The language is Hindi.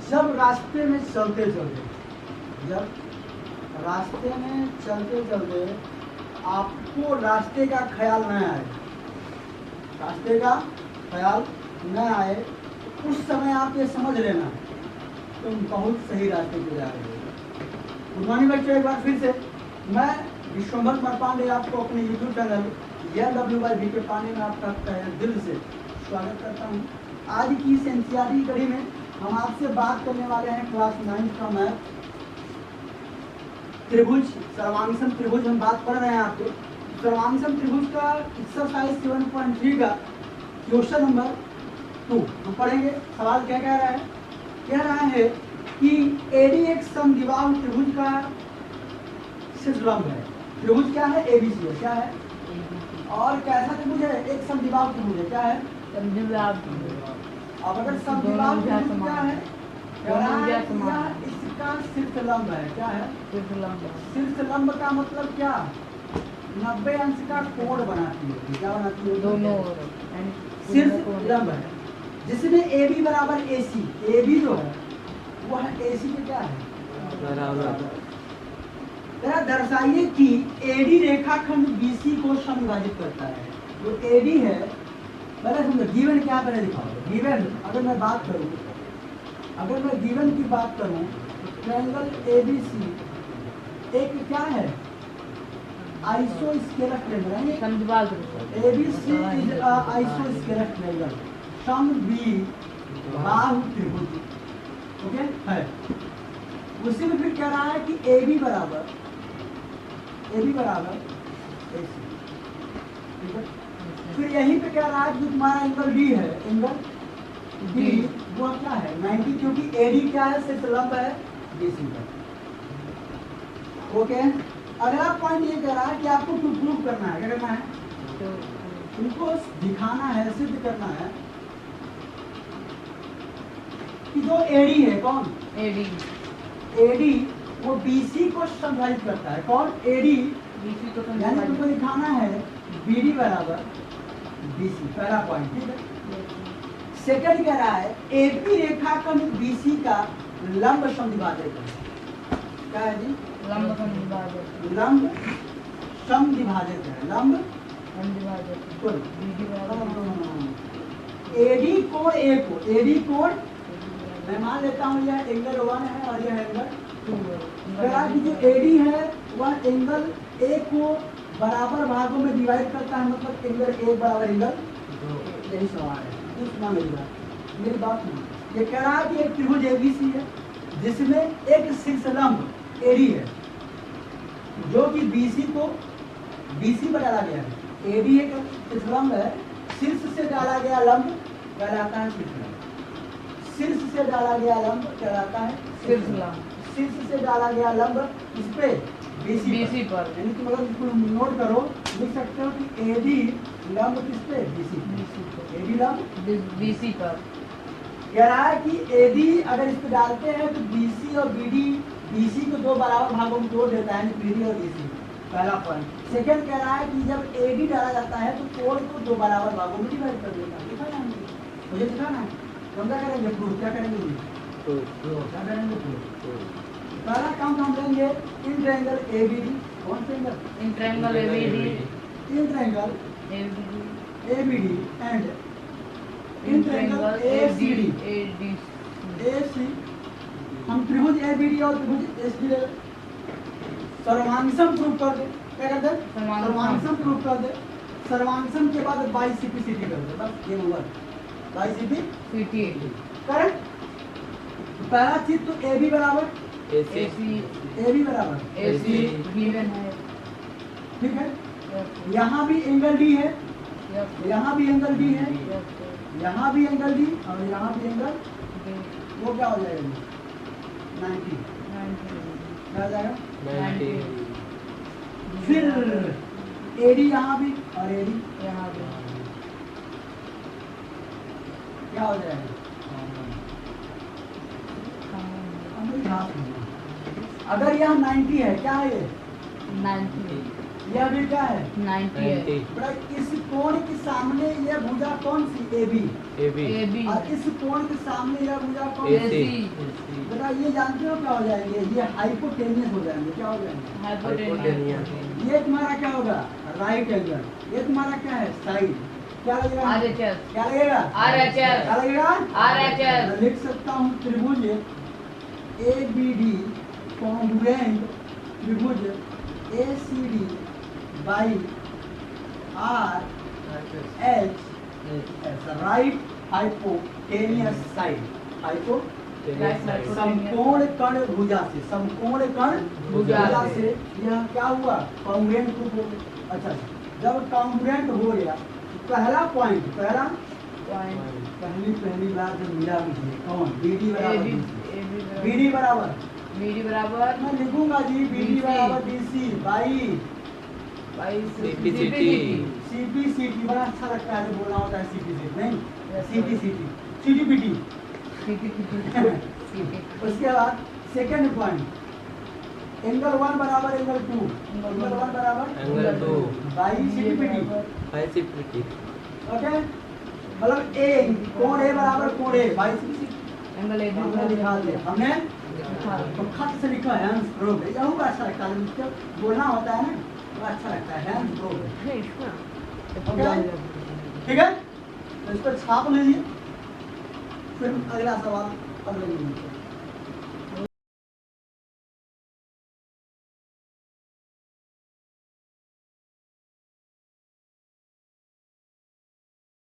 जब रास्ते में चलते चलते आपको रास्ते का ख्याल न आए, उस समय आप ये समझ लेना तुम बहुत सही रास्ते पे जा रहे हो। गुड मॉर्निंग बच्चों, एक बार फिर से मैं विश्वंभर कुमार पांडे आपको अपने यूट्यूब चैनल LW/VK पांडे में आपका दिल से स्वागत करता हूँ। आज की इस एनसीईआरटी कड़ी में हम आपसे बात करने वाले हैं क्लास 9 का मैथ त्रिभुज, सर्वांगसम त्रिभुज हम बात कर रहे हैं आपको। सर्वांगसम त्रिभुज का एक्सरसाइज 7.3 का क्वेश्चन नंबर 2 हम पढ़ेंगे। सवाल क्या कह रहा है? कह रहा है कि एडी एक समद्विबाहु त्रिभुज का शीर्षलंब है। त्रिभुज क्या है? एबीसी है। क्या है? और कैसा त्रिभुज है? एक समद्विबाहु त्रिभुज है। क्या है? अब अगर समद्विबाहु त्रिभुज क्या है? इसका शीर्षलंब है। क्या है? शीर्षलंब का मतलब क्या? 90 अंश का कोण बनाती है। क्या बनाती है? दोनों शीर्षलंब है, जिसमें AB बराबर AC, AB जो है वो है AC के क्या है? बराबर। जरा दर्शाइए कि AD रेखाखंड BC को समविभाजित करता है। जो AD है, पहले समझो गिवन क्या पहले दिखाओ। गिवन अगर मैं बात करूं, अगर मैं गिवन की बात करूं तो ट्रायंगल ABC एक क्या है? आइसोस्केलस ट्रायंगल है। ABC is a isosceles triangle, समद्विबाहु त्रिभुज। ओके है। उसी में फिर कह रहा है कि AB बराबर AC, ठीक है। फिर यहीं पे कह रहा है कि तुम्हारा एंगल D है, एंगल D वो क्या है? 90, क्योंकि AD क्या है? शीर्षलंब है BC का। ओके। अगला पॉइंट ये कह रहा है कि आपको टू प्रूव करना है। क्या करना है? तुमको दिखाना है, सिद्ध करना है कि जो AD है, कौन? AD वो BC को समविभाजित करता है। कौन? AD BC को। यानी तुमको दिखाना है BD बराबर BC, पहला पॉइंट, ठीक है। सेकंड कह रहा है AB रेखाखंड BC का लंब समद्विभाजक है। क्या है जी? लंब समद्विभाजक है। लंब AD कोण A को, AD कोण मैं मान लेता हूँ यह एंगल 1 है और यह एंगल 2 है। अगर जो AD है वह एंगल A को बराबर भागों में डिवाइड करता है, मतलब एंगल 1 बराबर एंगल 2। यही सवाल है। मेरी बात नहीं। ये कह रहा है कि एक त्रिभुज ABC है जिसमें एक शीर्षलंब AD है जो कि BC पर डाला गया है। AD एक शीर्षलंब है, शीर्ष से डाला गया लंब कहलाता है शीर्षलंब। शीर्ष से डाला गया लंब कहलाता है शीर्षलंब। शीर्ष से डाला गया लंब इस पे BC पर। यानी तुम अगर इसको नोट करो, लिख सकते हो कि AD लंब किस पे? BC। AD लंब BC पर। कह रहा है कि AD अगर इस पे डालते हैं तो BC और BC को दो बराबर भागों में तोड़ देता है, BD और BC। पहला पॉइंट। सेकंड कह रहा है कि जब AD डाला जाता है तो कोण को दो बराबर भागों में डिवाइड कर देता है। दिखाना है मुझे, दिखाना है। हम क्या करेंगे? प्रूफ। क्या करेंगे? क्या करेंगे? प्रूफ। पहला काम हम लेंगे इन ट्रायंगल ABD। कौन सा angle? In triangle ABD and in triangle AC। हम त्रिभुज ABD और त्रिभुज ACD सर्वांगसम प्रूफ कर दे। क्या कर दे? सर्वांगसम प्रूफ कर दे। सर्वांगसम के बाद बाइसिपिसिटी कर दे। बस ये हुआ बाइसिपिसिटी। करेक्ट। पहला चीज तो AB बराबर AC बराबर AC गिवन है, ठीक है। यहाँ भी एंगल D है, यहाँ भी एंगल D है, यहाँ भी एंगल D और यहाँ भी एंगल वो क्या हो जाएगा? 90। क्या हो जाएगा? 90। फिर AD यहाँ भी और AD यहाँ भी क्या हो जाएगा? अगर यह 90 है, क्या है ये? 90 यह भी क्या है 90 है। 90 बेटा इस कोण के सामने यह भुजा कौन सी AB AB AB और इस कोण के सामने यह भुजा कौन AC सी बेटा ये जानते हो क्या हो जाएंगे ये हाइपोटेनियस हो जाएंगे क्या हो जाएंगे हाइपोटेनिया ये तुम्हारा क्या होगा राइट एंगल ये तुम्हारा क्या है साइड क्या लगेगा RHS क्या लगेगा RHS क्या लगेगा RHS मैं लिख सकता हूँ त्रिभुज ABD कॉन्ग्रुएंट त्रिभुज ACD by RHS right hypotenuse side hypo समकोण कण भुजा से समकोण कण भुजा से यह क्या हुआ कॉन्ग्रुएंट को अच्छा जब कॉन्ग्रुएंट हो गया पहला पॉइंट पहला पहली बार जब मिला मुझे कौन BD बराबर BD बराबर BD बराबर मैं लिखूंगा जी BD बराबर BC बाई CPCT बड़ा अच्छा लगता है जो बोलना होता है CPCT नहीं CTPT उसके बाद सेकंड पॉइंट एंगल 1 बराबर एंगल 2 एंगल 1 बराबर angle 2 by CTPT ICPT okay मतलब A कोण A बराबर कोण A by CPCT angle AB हमने लिखा दिया हमने तो खत से लिखा है हैंड्स प्रोब यह होगा अच्छा लगता है जब बोलना होता है ना तो अच्छा लगता है हैंड्स प्रोब ओके ठीक है तो इसको छाप लीजिए फिर अगला सवाल अगले मिनट